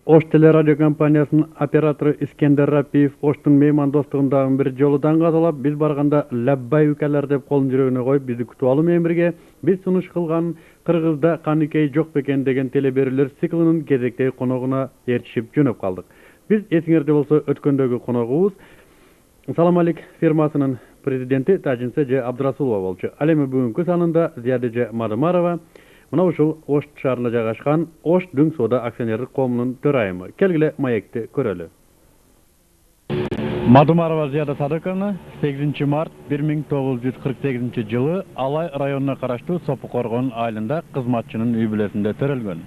Ош телерадио компаниясынын оператору Искендер Рапиев Оштун меймандостугундагы бир жолу таң каталап, биз барганда лаббай укалар деп колун жүрөгүнө коюп, бизди күтүп алуу менен бирге биз сунуш кылган Кыргызда каныкей жок бекен деген телеберүүлөр циклынын кезектеги коногуна ээрчишип жөнөп калдык. Биз эсиңерде болсо өткөндөгү коногубуз Салам алейк фирмасынын президенти Тажинсе Ж. Абдрасулова болчу. Ал эми бүгүнкү санында Зияда Ж. Мадымарова мына ушул Ош шаарында жайгашкан Ош Дүң Соода акционерлик коомунун төрайымы. Келгиле маекти көрөлү. Мадымарова Зияда Садыковна 8 март 1948 жылы Алай районуна караштуу Сопу Коргон айылында кызматчынын үй бүлөсүндө төрөлгөн.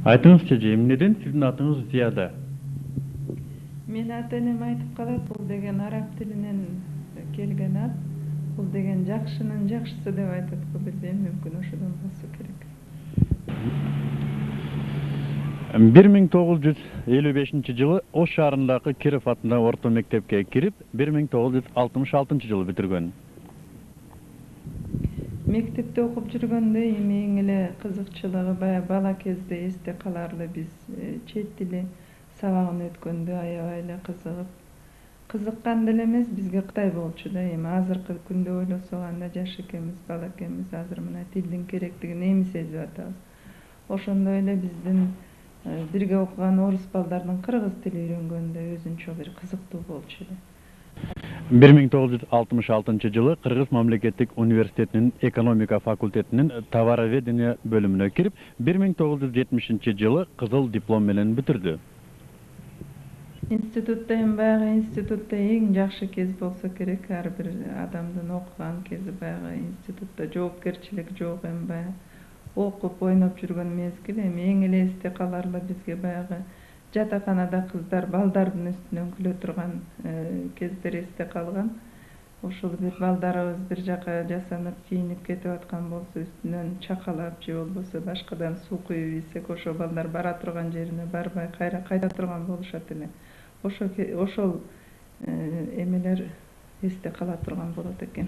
Айтыңызчы, эмнеден сиздин атыңыз Зияда? Мен ата-энем айтып калат, бул деген араб тилинен келген ат. Бул деген жакшынын жакшысы деп айтат го, билбейм, мүмкүн ошодон болсо керек. 1955 жылы Ош шаарындагы Киров атындагы орто мектепке кирип, 1966 жылы бүтүргөн. Мектепте окуп жүргөндө эми эң эле кызыкчылыгы баягы бала кезде эсте каларлы, биз чет тили сабагын өткөндө аябай эле кызыккан деле эмес, бизге кытай болчу да. Эми азыркы күндө ойлосок, анда жаш экенбиз, бала экенбиз, азыр мына тилдин керектигин эми сезип атабыз. Ошондой эле биздин бирге окуган орус балдардын кыргыз тили үйрөнгөндө өзүнчө бир кызыктуу болчу эле. 1966 жылы Кыргыз мамлекеттик университетинин экономика факультетинин товароведение бөлүмүнө кирип, 1970 жылы кызыл диплом менен бүтүрдү. Институтта эми баягы институтта эң жакшы кез болсо керек, ар бир адамдын окуган кези баягы институтта жоопкерчилик жок, эми баягы окуп ойноп жүргөн мезгил. Эми эң эле эсте каларлы бизге баягы жатаканада кыздар балдардын үстүнөн күлө турган кездер эсте калган. Ошол бир балдарыбыз бир жака жасанып кийинип кетип аткан болсо, үстүнөн чакалап же болбосо башкадан суу куюп ийсек, ошо балдар бара турган жерине барбай кайта турган болушат эле. Ошол эмелер эсте кала турган болот экен.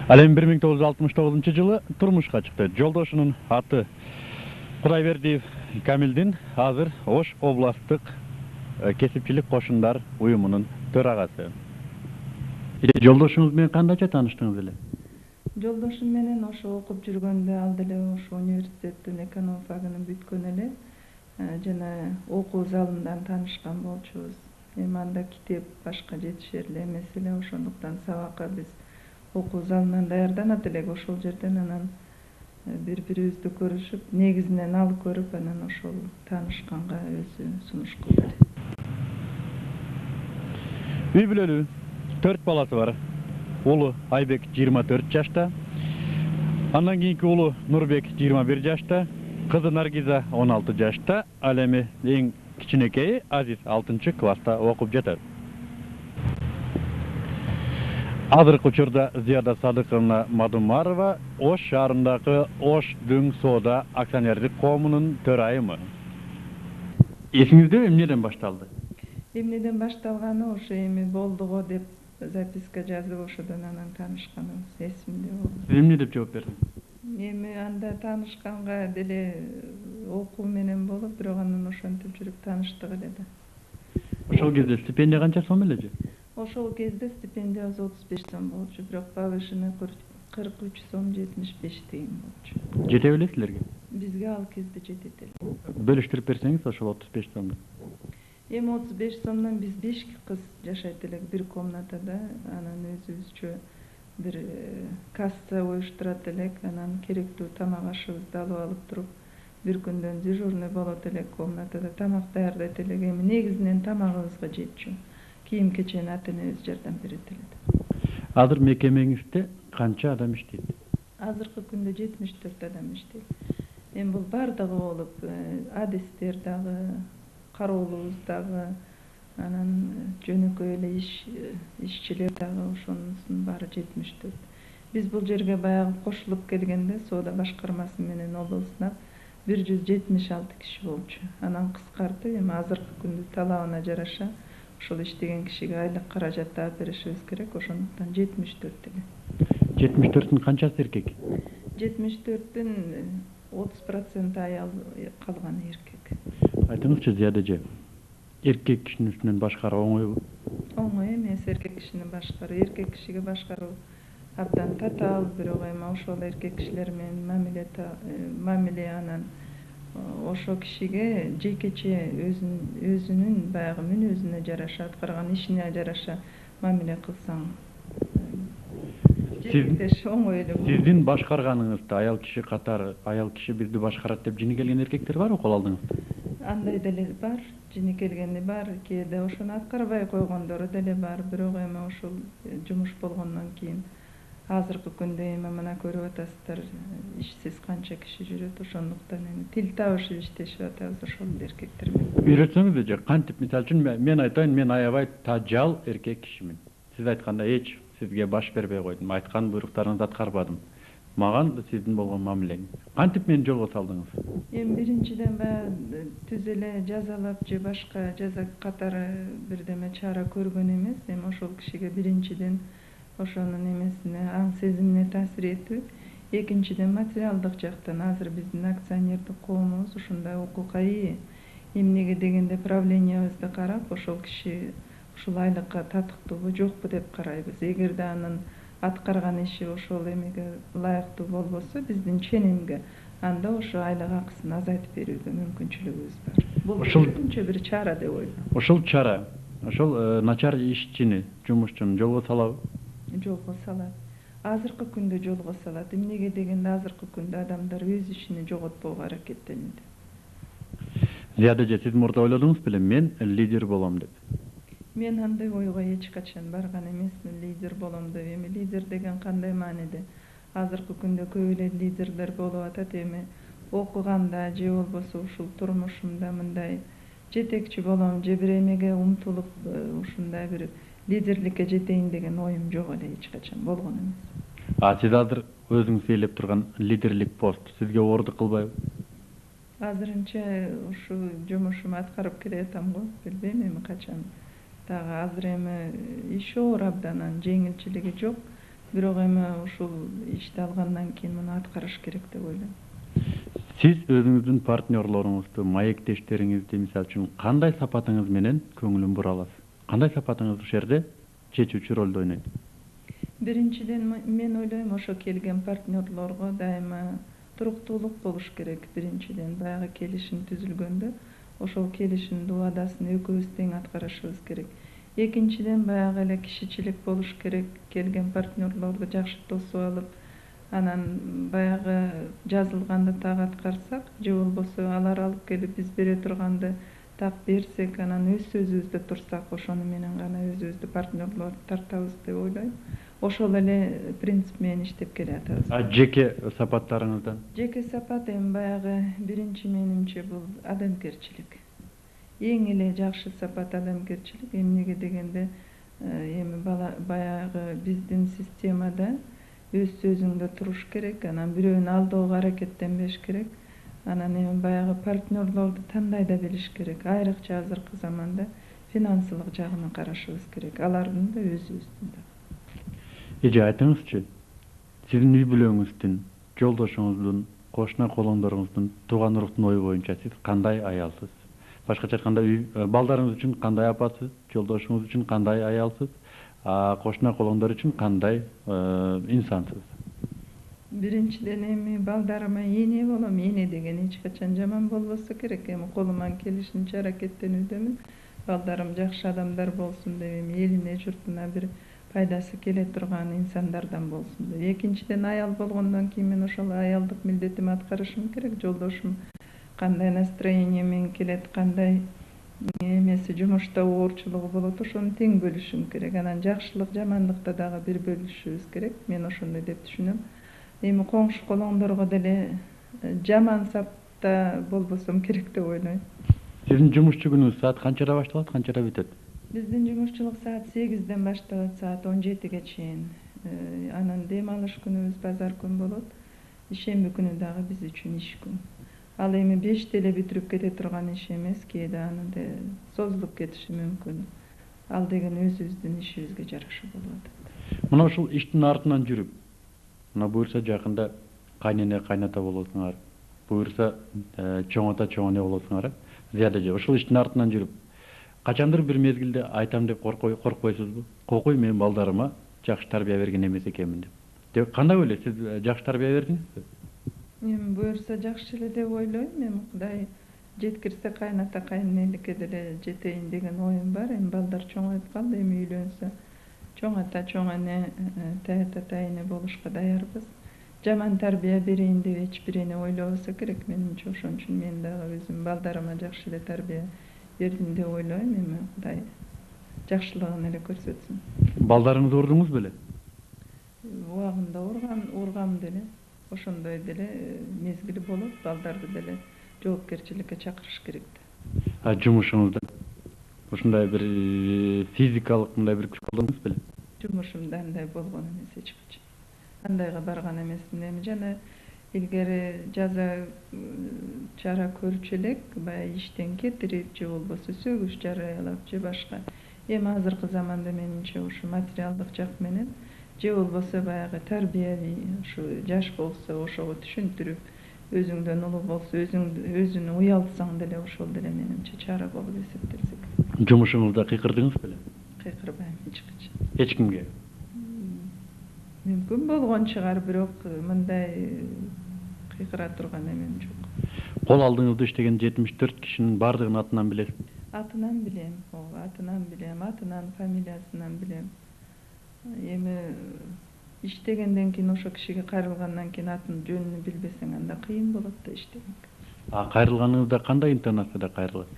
Ал эми 1969 жылы турмушка чыкты. Жолдошунун аты Кудайбердиев Камилдин, азыр Ош областтык кесипчилик кошундар уюмунун төрагасы. Жолдошуңуз менен кандайча тааныштыңыз эле? Жолдошум менен ошо окуп жүргөндө ал деле ошо университеттин эконом фагынын бүткөн эле жана окуу залындан таанышкан болчубуз. Эми анда китеп башка жетишерлик эмес эле, ошондуктан сабакка биз окуу залынан даярданат элек. Ошол жерден анан бири-бирибизди көрүшүп, негизинен ал көрүп, анан ошол таанышканга өзү сунуш кылды. Үй бүлөлүү, 4 баласы бар. Улу Айбек 24 жашта, андан кийинки улу Нурбек 21 жашта, кызы Наргиза 16 жашта, ал эми эң кичинекейи Азиз 6 класста окуп жатат. Азыркы учурда Зияда Садыковна Мадымарова Ош шаарындагы Ош Дүң Соода акционерлик коомунун төрайымы. Эсиңизде эмнеден башталды? Эмнеден башталганы ошо эми болду го деп записка жазып, ошодон анан таанышканыбыз эсимде болду. Эмне деп жооп бердиңиз? Эми анда таанышканга деле окуу менен болуп, бирок анан ошентип жүрүп тааныштык эле да. Ошол кезде стипендия канча сом эле? Ошол кезде стипендиябыз 35 сом болчу, бирок повышенный 43 сом 75 тыйын болчу. Жете белет силерге? Бизге ал кезде жетет эле. Бөлүштүрүп берсеңиз ошол 35 сомду. Эми 35 сомдон биз 5 кыз жашайт элек бир комнатада, анан өзүбүзчө бир касса оюштурат элек, анан керектүү тамак ашыбызды алып алып туруп, бир күндөн дежурный болот элек, комнатада тамак даярдайт элек. Эми негизинен тамагыбызга жетчү. Кийим кечени ата-энебиз жардам берет эле. Азыр мекемеңизде канча адам иштейт? Азыркы күндө 74 адам иштейт. Эми бул бардыгы болуп, адистер дагы, кароолубуз дагы, анан жөнөкөй эле ишчилер дагы, ошонусунун баары 74. Биз бул жерге баягы кошулуп келгенде соода башкармасы менен областынан 176 киши болчу. Анан кыскарды. Эми азыркы күндү талабына жараша ошол иштеген кишиге айлык каражат таап беришибиз керек, ошондуктан 74 эле. 74-тün канчасы эркек? 74-тün 30% аял, калганы эркек. Айтыңызчы, Зияда эже, эркек кишинин үстүнөн башкаруу оңойбу? Оңой эмес эркек кишини башкаруу. Эркек кишиге башкаруу абдан татаал, бирок эми ошол эркек кишилер менен мамиле анан ошол кишиге жекече өзүнүн баягы мүнөзүнө жараша, аткарган ишине жараша мамиле кылсаң жектеш оңой эле болот. Сиздин башкарганыңызда аял киши катары, аял киши бизди башкарат деп жини келген эркектер барбы кол алдыңызда? Андай деле бар, жини келгени бар, кээде ошону аткарбай койгондору деле бар, бирок эми ушул жумуш болгондон кийин азыркы күндө эми мына көрүп атасыздар, ишсиз канча киши жүрөт, ошондуктан эми тил табышып иштешип атабыз ошол эркектер менен. Үйрөтсөңүз эже, кантип, мисалы үчүн мен айтайын, мен аябай тажал эркек кишимин. Сиз айткандай эч сизге баш бербей койдум, айткан буйруктарыңызды аткарбадым. Маган сиздин болгон мамилеңиз. Кантип мени жолго салдыңыз? Эми биринчиден баягы түз эле жазалап же башка жаза катары бирдеме чара көргөн эмес. Эми ошол кишиге биринчиден ошонун эмесине, аң сезимине таасир этүү. Экинчиден материалдык жактан азыр биздин акционердик коомубуз ушундай укукка ээ. Эмнеге дегенде правлениябызды карап, ошол киши ушул айлыкка татыктуубу жокпу деп карайбыз. Эгерде анын аткарган иши ошол эмеге ылайыктуу болбосо, биздин ченемге, анда ошо айлык акысын азайтып берүүгө мүмкүнчүлүгүбүз бар. Бул көбүнчө бир чара деп ойлойм. Ошол чара, ошол начар ишчини, жумушчуну жолго салабы? Жолго салат. Азыркы күндө жолго салат. Эмнеге дегенде азыркы күндө адамдар өз ишини жоготпоого аракеттенүүдө. Зияда эже, сиз мурда ойлодуңуз беле, мен лидер болом деп? Мен андай ойго эч качан барган эмесмин, лидер болом деп. Эми лидер деген кандай мааниде? Азыркы күндө көп эле лидерлер болуп атат. Эми окуганда же болбосо ушул турмушумда мындай жетекчи болом же бир эмеге умтулуп ушундай бир лидерликке жетейин деген оюм жок эле, эч качан болгон эмес. Сиз азыр өзүңүз ээлеп турган лидерлик пост сизге оордук кылбайбы? Азырынча ушу жумушумду аткарып келатам го, билбейм эми качан. Дагы азыр эми иш оор абдан, жеңилчилиги жок. Бирок эми ушул ишти алгандан кийин муну аткарыш керек деп ойлойм. Сиз өзүңүздүн партнерлоруңузду, маектештериңизди мисалы үчүн кандай сапатыңыз менен көңүлүн бура аласыз? Кандай сапатыңыз ушул жерде чечүүчү ролду ойнойт? Биринчиден мен ойлойм, ошо келген партнерлорго дайыма туруктуулук болуш керек. Биринчиден баягы келишим түзүлгөндө ошол келишимдин убадасын экөөбүз тең аткарышыбыз керек. Экинчиден баягы эле кишичилик болуш керек. Келген партнерлорду жакшы тосуп алып, анан баягы жазылганды так аткарсак, же болбосо алар алып келип биз бере турганды так берсек, анан өз сөзүбүздө турсак, ошону менен гана өзүбүздү партнерлорду тартабыз деп ойлойм. Ошол эле принцип менен иштеп келатабыз. Жеке сапаттарыңыздан? Жеке сапат эми баягы биринчи менимче бул адамгерчилик. Эң эле жакшы сапат адамгерчилик. Эмнеге дегенде эми баягы биздин системада өз сөзүңдө туруш керек, анан бирөөнү алдаууга аракеттенбеш керек. Анан эми баягы партнерлорду тандай да билиш керек. Айрыкча азыркы заманда финансылык жагына карашыбыз керек. Алардын да өзүбүздүн да. Эже, айтыңызчы, сиздин үй бүлөңүздүн, жолдошуңуздун, кошуна колоңдоруңуздун, тууган уруктун ою боюнча сиз кандай аялсыз? Башкача айтканда, балдарыңыз үчүн кандай апасыз, жолдошуңуз үчүн кандай аялсыз, кошуна колоңдор үчүн кандай инсансыз? Биринчиден эми балдарыма эне болом. Эне деген эч качан жаман болбосо керек. Эми колуман келишинче аракеттенүүдөмүн. Балдарым жакшы адамдар болсун деп, эми элине, журтуна бир пайдасы келе турган инсандардан болсун деп. Экинчиден аял болгондон кийин мен ошол аялдык милдетимди аткарышым керек. Жолдошум кандай настроение менен келет, кандай эмеси жумушта оорчулугу болот, ошону тең бөлүшүм керек. Анан жакшылык, жамандыкта дагы бир бөлүшүбүз керек. Мен ошондой деп түшүнөм. Эми коңшу колоңдорго деле жаман сапта болбосом керек деп ойлойм. Сиздин жумушчу күнүңүз саат канчада башталат, канчада бүтөт? Биздин жумушчулук саат 8ден башталат, саат 17ге чейин. Анан дем алыш күнүбүз базар күн болот. Ишемби күнү дагы биз үчүн иш күн. Ал эми 5те эле бүтүрүп кете турган иш эмес, кээде аны созулуп кетиши мүмкүн. Ал деген өзүбүздүн ишибизге жараша болуп атат. Мына ушул иштин артынан жүрүп, мына буюрса жакында кайнене кайната болосуңар, буюрса чоң ата чоң эне болосуңар. Зияда же ошол иштин артынан жүрүп качандыр бир мезгилде айтам деп коркпойсузбу? Кокуй мен балдарыма жакшы тарбия берген эмес экенмин деп. Кандай ойлойсуз? Сиз жакшы тарбия бердиңизби? Эми буюрса жакшы эле деп ойлойм. Эми Кудай жеткирсе кайната кайненеликке деле жетейин деген оюм бар. Эми балдар чоңоюп калды, эми үйлөнсө чоң ата чоң эне таята тайыне болушка даярбыз. Жаман тарбия берейин деп эч бирене ойлобосо керек менимче. Ошон үчүн мен дагы өзүм балдарыма жакшы эле тарбия бердим деп ойлойм. Эми Кудай жакшылыгын эле көрсөтсүн. Балдарыңызды урдуңуз беле? Убагында ургам деле. Ошондой деле мезгили болот. Балдарды деле жоопкерчиликке чакырыш керек да. Жумушуңузда ушундай бир физикалык мындай бир күч колдондуңуз беле? Жумушумда андай болгон эмес эч качан. Андайга барган эмесмин. Эми жана илгери жаза чара көрчү элек, баягы иштен кетирип же болбосо сөгүш жарыялап же башка. Эми азыркы заманда менимче ушу материалдык жак менен же болбосо баягы тарбиявий ушу жаш болсо ошого түшүндүрүп, өзүңдөн улуу болсо өзүнө уялтсаң деле ошол деле менимче чара болуп эсептелсе керек. Жумушуңузда кыйкырдыңыз беле? Кыйкырбайм эч качан. Эч кимге? Мүмкүн болгон чыгар, бирок мындай кыйкыра турган эмем жок. Кол алдыңызда иштеген 74 кишинин бардыгынын атынан билесизби? Атынан билем, атынан билем, атынан фамилиясынан билем. Эми иштегенден кийин ошо кишиге кайрылгандан кийин атын жөнүн билбесең анда кыйын болот да иштегенге. Кайрылганыңызда кандай интонацияда кайрыласыз?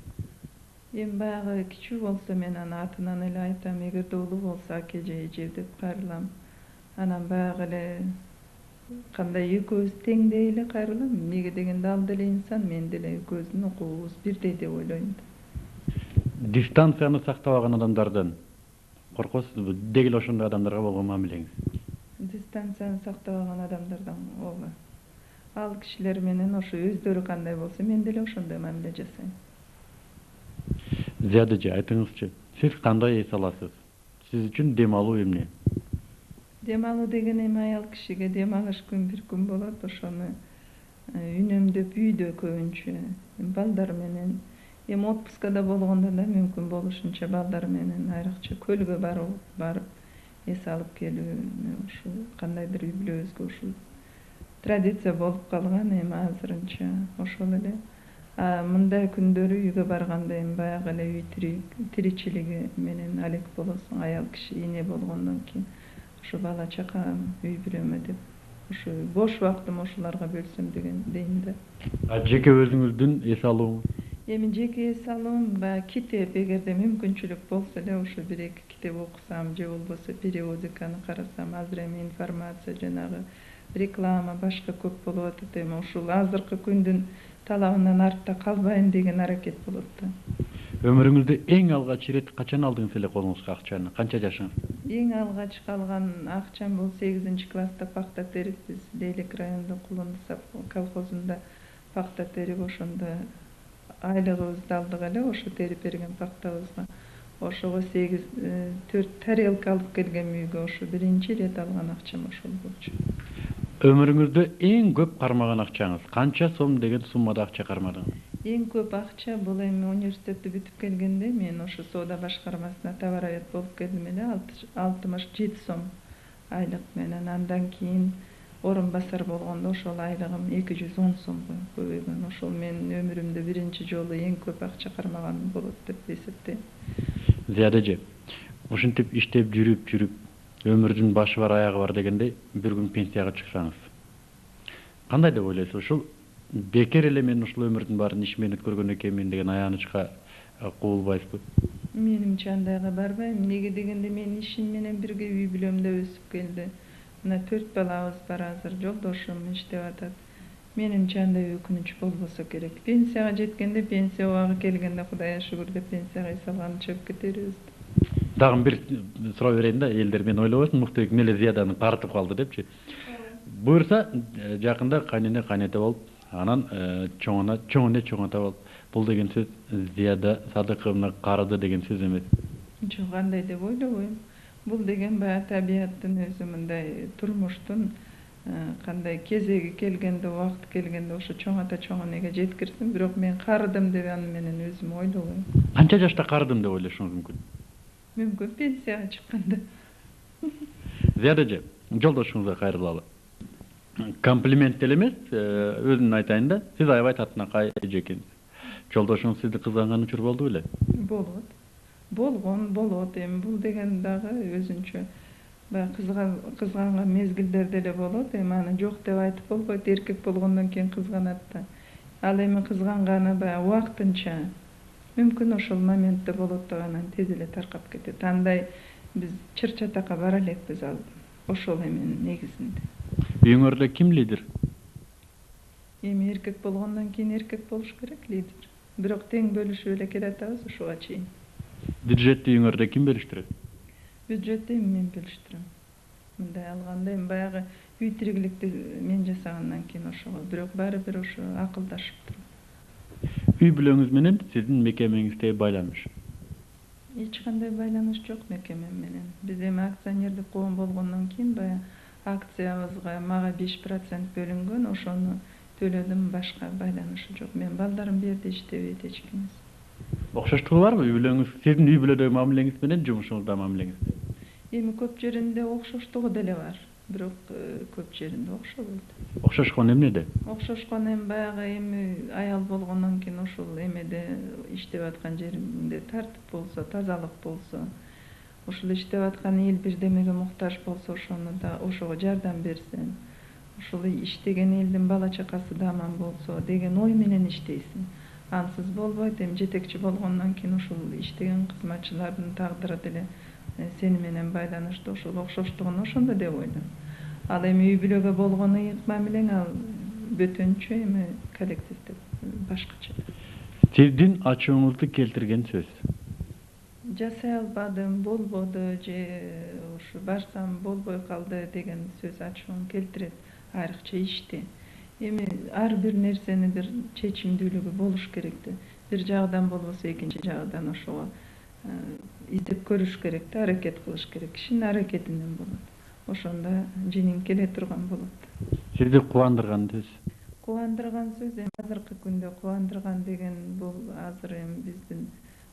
Эми баягы кичүү болсо мен аны атынан эле айтам, эгерде улуу болсо аке же эже деп кайрылам. Анан баягы эле кандай экөөбүз теңдей эле кайрылам. Эмнеге дегенде ал деле инсан, мен деле экөөбүздүн укугубуз бирдей деп ойлойм да. Дистанцияны сактабаган адамдардан коркосузбу? Дегил ошондой адамдарга болгон мамилеңиз? Дистанцияны сактабаган адамдардан ооба. Ал кишилер менен ошо өздөрү кандай болсо мен деле ошондой мамиле жасайм. Зияда эже, айтыңызчы, сиз кандай эс аласыз? Сиз үчүн дем алуу эмне? Дем алуу деген эми аял кишиге дем алыш күн бир күн болот. Ошону үнөмдөп үйдө көбүнчө балдар менен, эми отпускада болгондо да мүмкүн болушунча балдар менен айрыкча көлгө барып эс алып келүү, ушу кандайдыр үй бүлөбүзгө ушу традиция болуп калган. Эми азырынча ошол эле. Мындай күндөрү үйгө барганда эми баягы эле үй тиричилиги менен алек болосуң. Аял киши эне болгондон кийин ушу бала чакам, үй бүлөмө деп ушу бош убактым ошолорго бөлсөм деген дейм да. Жеке өзүңүздүн эс алууңуз? Эми жеке эс алуум баягы китеп, эгерде мүмкүнчүлүк болсо эле ошо бир-эки китеп окусам же болбосо периодиканы карасам, азыр эми информация жанагы реклама башка көп болуп атат. Эми ушул азыркы күндүн талабынан артта калбайын деген аракет болот да. Өмүрүңүздө эң алгач ирет качан алдыңыз эле колуңузга акчаны? Канча жашыңызда? Эң алгач калган акчам бул 8-класста пахта терип, биз Лейлек районунун Кулундусап колхозунда пахта терип, ошондо айлыгыбызды алдык эле ошо терип берген пахтабызга. Ошого 4 тарелка алып келгем үйгө. Ошо биринчи ирет алган акчам ошол болчу. Өмүрүңүздө эң көп кармаган акчаңыз канча сом деген суммада акча кармадыңыз? Эң көп акча бул эми университетти бүтүп келгенде мен ошо соода башкармасына товаровед болуп келдим эле, 67 сом айлык менен. Андан кийин орун басар болгондо ошол айлыгым 210 сомго көбөйгөн. Ошол менин өмүрүмдө биринчи жолу эң көп акча кармаганым болот деп эсептейм. Зияда эже, ушинтип иштеп жүрүп өмүрдүн башы бар аягы бар дегендей бир күн пенсияга чыксаңыз кандай деп ойлойсуз? Ушул бекер эле мен ушул өмүрдүн баарын иш менен өткөргөн экенмин деген аянычка кубулбайсызбы? Менимче андайга барбайм. Эмнеге дегенде мен ишим менен бирге үй бүлөмдө өсүп келди. Мына 4 балабыз бар, азыр жолдошум иштеп атат. Менимче андай өкүнүч болбосо керек. Пенсияга жеткенде, пенсия убагы келгенде Кудайга шүгүр деп пенсияга эс алган чыгып кетербиз. Дагы бир суроо берейин да, элдер мен ойлобойсун, муктубек эмне эле Зияданы карытып калды депчи. Буюрса жакында кайнене кайнете болуп, анан чоң эне чоң ата болуп. Бул деген сөз Зияда Садыковна карыды деген сөз эмес. Жок, андай деп ойлобойм. Бул деген баягы табияттын өзү, мындай турмуштун кандай кезеги келгенде, убакыт келгенде ошо чоң ата чоң энеге жеткирсин, бирок мен карыдым деп аны менен өзүм ойлобойм. Канча жашта карыдым деп ойлошуңуз мүмкүн? Мүмкүн пенсияга чыкканда. Зияда эже, жолдошуңузга кайрылалы. Комплимент деле эмес, өзүн айтайын да. Сиз аябай татынакай эже экенсиз. Жолдошуңуз сизди кызганган учур болду беле? Болот. Болот. Эми бул деген дагы өзүнчө баягы кызганган мезгилдер деле болот. Эми аны жок деп айтып болбойт. Эркек болгондон кийин кызганат да. Ал эми кызганганы баягы убактынча. Мүмкүн ошол моментте болот да, анан тез эле таркап кетет. Андай биз чыр-чатакка бара элекпиз ал. Ошол эменин негизинде. Үйүңөрдө ким лидер? Эми эркек болгондон кийин эркек болуш керек лидер. Бирок тең бөлүшүп эле келатабыз ушуга чейин. Бюджетти үйүңөрдө ким бөлүштүрөт? Бюджетти мен бөлүштүрөм. Мындай алганда эми баягы үй тиригиликти мен жасагандан кийин ошого, бирок баары бир ошо акылдашып туруп. Үй бүлөңүз менен сиздин мекемеңиздеги байланыш? Эч кандай байланыш жок мекемем менен. Биз эми акционердик коом болгондон кийин баягы акциябызга мага 5% бөлүнгөн, ошону төлөдүм, башка байланышы жок. Мен балдарым бу жерде иштебейт эч кимиз. Окшоштугу барбы үй бүлөңүз, сиздин үй бүлөдөгү мамилеңиз менен жумушуңуздагы мамилеңиз? Эми көп жеринде окшоштугу деле бар, бирок көп жеринде окшобойт. Окшошкон эмнеде? Окшошкон эми баягы эми аял болгондон кийин ушул эмеде иштеп аткан жеринде тартип болсо, тазалык болсо, ушул иштеп аткан эл бирдемеге муктаж болсо, ошону да ошого жардам берсин. Ушул иштеген элдин бала чакасы да аман болсо деген ой менен иштейсиң. Ансыз болбойт. Эми жетекчи болгондон кийин ушул иштеген кызматчылардын тагдыры деле сени менен байланыштуу. Ошол окшоштугун ошондо деп ойлойм. Ал эми үй бүлөгө болгон ыйык мамилең ал бөтөнчө, эми коллективде башкача. Сиздин ачууңузду келтирген сөз? Жасай албадым, болбоду же ушу барсам болбой калды деген сөз ачууну келтирет, айрыкча иште. Эми ар бир нерсени бир чечимдүүлүгү болуш керек да. Бир жагдан болбосо экинчи жагдан ошого издеп көрүш керек да, аракет кылыш керек. Кишинин аракетинен болот. Ошондо жеңиң келе турган болот. Сизди кубандырган сөз? Кубандырган сөз эми азыркы күндө кубандырган деген бул азыр эми биздин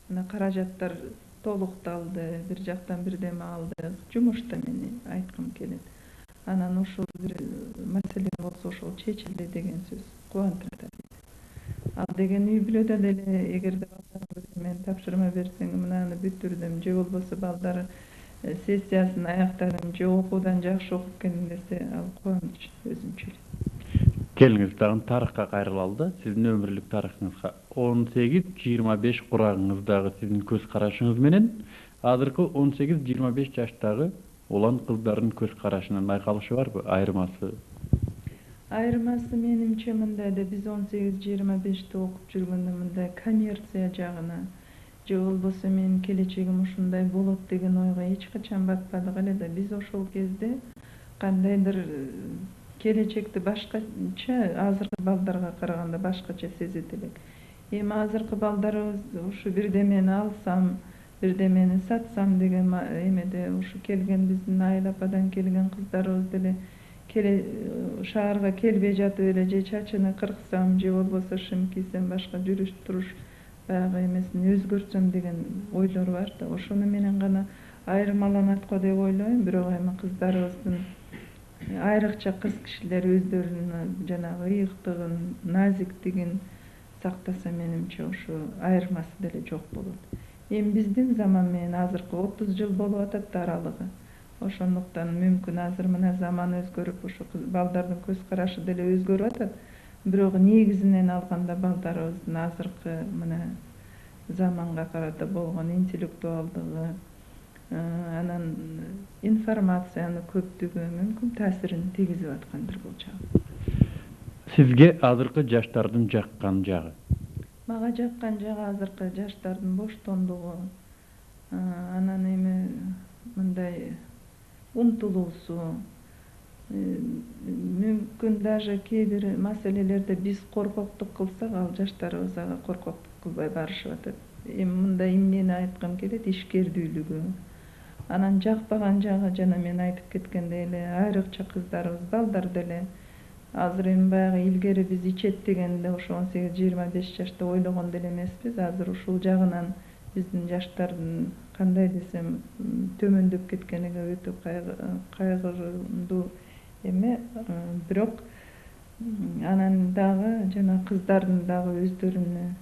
мына каражаттар толукталды, бир жактан бирдеме алдык. Жумушта мени айткым келет. Анан ошол бир маселе болсо ошол чечилди деген сөз кубандырат. Ал деген үй бүлөдө деле эгерде балдарыңыз мен тапшырма берсең, мынаны бүтүрдүм же болбосо балдар сессиясын аяктадым же окуудан жакшы окуп келдим десе, ал кубаныч өзүнчө эле. Келиңиз дагы тарыхка кайрылалы да. Сиздин өмүрлүк тарыхыңызга 18-25 курагыңыздагы сиздин көз карашыңыз менен азыркы 18-25 жаштагы улан кыздардын көз карашынын айкалышы барбы, айырмасы? Айырмасы менимче мындай да, биз 18-25те окуп жүргөндө мындай коммерция жагына же болбосо менин келечегим ушундай болот деген ойго эч качан батпадык эле да. Биз ошол кезде кандайдыр келечекти башкача, азыркы балдарга караганда башкача сезет элек. Эми азыркы балдарыбыз ушу бирдемени алсам, бирдемени сатсам деген эмеде ушу келген биздин Айыл ападан келген кыздарыбыз деле шаарга келбей жатып эле же чачыны кырксам же болбосо шым кийсем, башка жүрүш туруш баягы эмесин өзгөртсөм деген ойлор бар да. Ошону менен гана айырмаланат го деп ойлойм. Бирок эми кыздарыбыздын айрыкча кыз кишилер өздөрүнүн жанагы ыйыктыгын, назиктигин сактаса, менимче ошо айырмасы деле жок болот. Эми биздин заман менен азыркы 30 жыл болуп атат да аралыгы. Ошондуктан мүмкүн азыр мына заман өзгөрүп, ушу балдардын көз карашы деле өзгөрүп атат. Бирок негизинен алганда балдарыбыздын азыркы мына заманга карата болгон интеллектуалдыгы, анан информациянын көптүгү мүмкүн таасирин тийгизип аткандыр бул жагы. Сизге азыркы жаштардын жаккан жагы? Мага жаккан жагы азыркы жаштардын боштондугу, анан эми мындай умтулуусу, мүмкүн даже кээ бир маселелерде биз коркоктук кылсак, ал жаштарыбыз ага коркоктук кылбай барышып атат. Эми мындай эмнени айткым келет, ишкердүүлүгү, Анан жакпаган жагы жана мен айтып кеткендей эле айрыкча кыздарыбыз, балдар деле азыр эми баягы илгери биз ичет дегенде ошо 18-25 жашта ойлогон деле эмеспиз. Азыр ушул жагынан биздин жаштардын кандай десем төмөндөп кеткениге өтө кайгырдуу эме. Бирок анан дагы жана кыздардын дагы өздөрүнө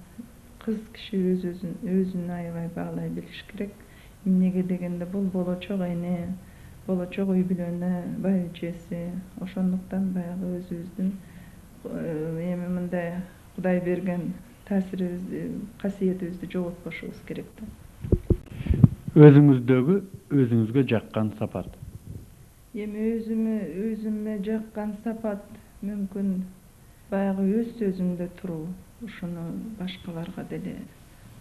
кыз киши өзүн аябай баалай билиш керек. Эмнеге дегенде бул болочок эне, болочок үй бүлөнү байбичеси. Ошондуктан баягы өзүбүздүн эми мындай Кудай берген таасирибизди, касиетибизди жоготпошубуз керек да. Өзүңүздөгү өзүңүзгө жаккан сапат. Эми өзүмө жаккан сапат мүмкүн баягы өз сөзүмдө туруу. Ушуну башкаларга деле,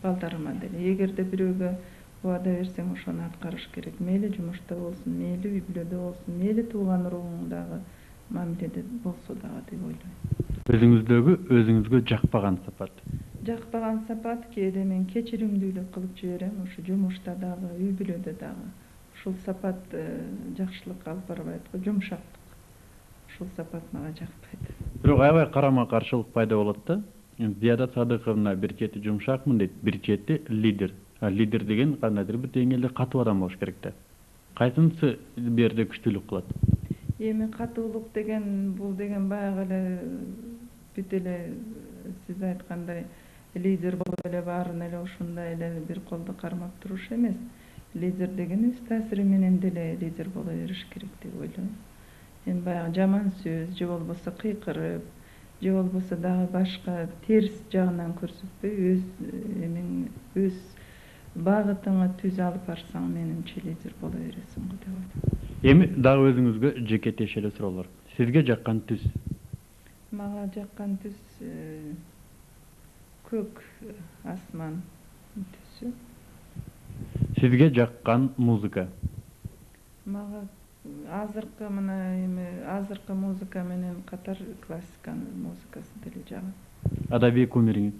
балдарыма деле эгерде бирөөгө убада берсең ошону аткарыш керек. Мейли жумушта болсун, мейли үй бүлөдө болсун, мейли тууган уруңдагы мамиледе болсо дагы деп ойлойм. Өзүңүздөгү өзүңүзгө жакпаган сапат. Жакпаган сапат кээде мен кечиримдүүлүк кылып жиберем, ушу жумушта дагы, үй бүлөдө дагы. Ушул сапат жакшылыкка алып барбайт го, жумшактык. Ушул сапат мага жакпайт. Бирок аябай карама каршылык пайда болот да. Зияда Садыковна бир чети жумшакмын дейт, бир чети лидер. Лидер деген кандайдыр бир деңгээлде катуу адам болуш керек да. Кайсынысы бул жерде күчтүүлүк кылат? Эми катуулук деген бул деген баягы эле бүт эле сиз айткандай лидер болуп эле баарын эле ушундай эле бир колдо кармап туруш эмес. Лидер деген өз таасири менен деле лидер боло бериш керек деп ойлойм. Эми баягы жаман сөз же болбосо кыйкырып, же болбосо дагы башка терс жагынан көрсөтпөй өз багытыңа түз алып барсаң менимче лидер боло бересиң го деп ойлойм. Эми дагы өзүңүзгө жеке тиешелүү суроолор. Сизге жаккан түс? Мага жаккан түс көк асман түсү. Сизге жаккан музыка? Мага азыркы азыркы музыка менен катар классиканын музыкасы деле жагат. Адабий кумириңиз?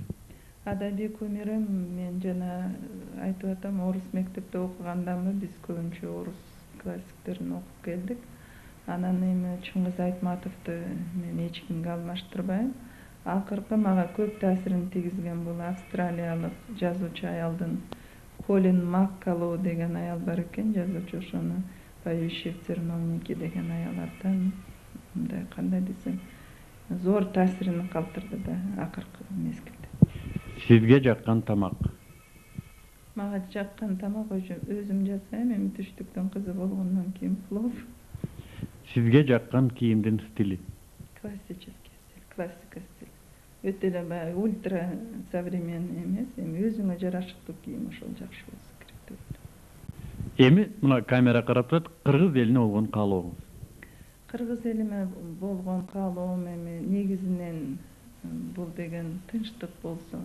Адабий кумирим мен жана айтып атам, орус мектепте окугандамы биз көбүнчө орус классиктерин окуп келдик. Анан эми Чыңгыз Айтматовду мен эч кимге алмаштырбайм. Акыркы мага көп таасирин тийгизген бул австралиялык жазуучу аялдын Колин Маккалоу деген аял бар экен, жазуучу. Ошону Поющие в терновнике деген аял абдан мындай кандай десем зор таасирин калтырды да акыркы мезгилде. Сизге жаккан тамак? Мага жаккан тамак өзүм жасайм, эми түштүктөн кызы болгондон кийин плов. Сизге жаккан кийимдин стили? Классический стиль, классика стиль. Өтө эле баягы ультра современный эмес, эми өзүңө жарашыктуу кийим ошол жакшы болсо керек деп ойлойм. Эми мына камера карап турат, кыргыз элине болгон каалооңуз? Кыргыз элиме болгон каалоом эми негизинен бул деген тынчтык болсо,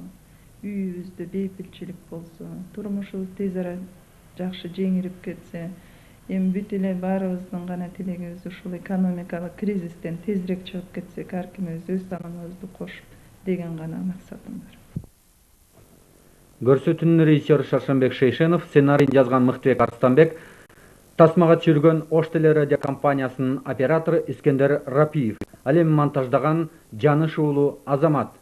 үйүбүздө бейпилчилик болсо, турмушубуз тез ара жакшы жеңирип кетсе, эми бүт эле баарыбыздын гана тилегибиз ушул экономикалык кризистен тезирээк чыгып кетсек, ар кимибиз өз салымыбызды кошуп деген гана максатым бар. Көрсөтүүнүн режиссеру Шаршенбек Шейшенов, сценарийин жазган Мыктыбек Арстанбек, тасмага түшүргөн Ош телерадио компаниясынын оператору Искендер Рапиев, ал эми монтаждаган Жаныш уулу Азамат.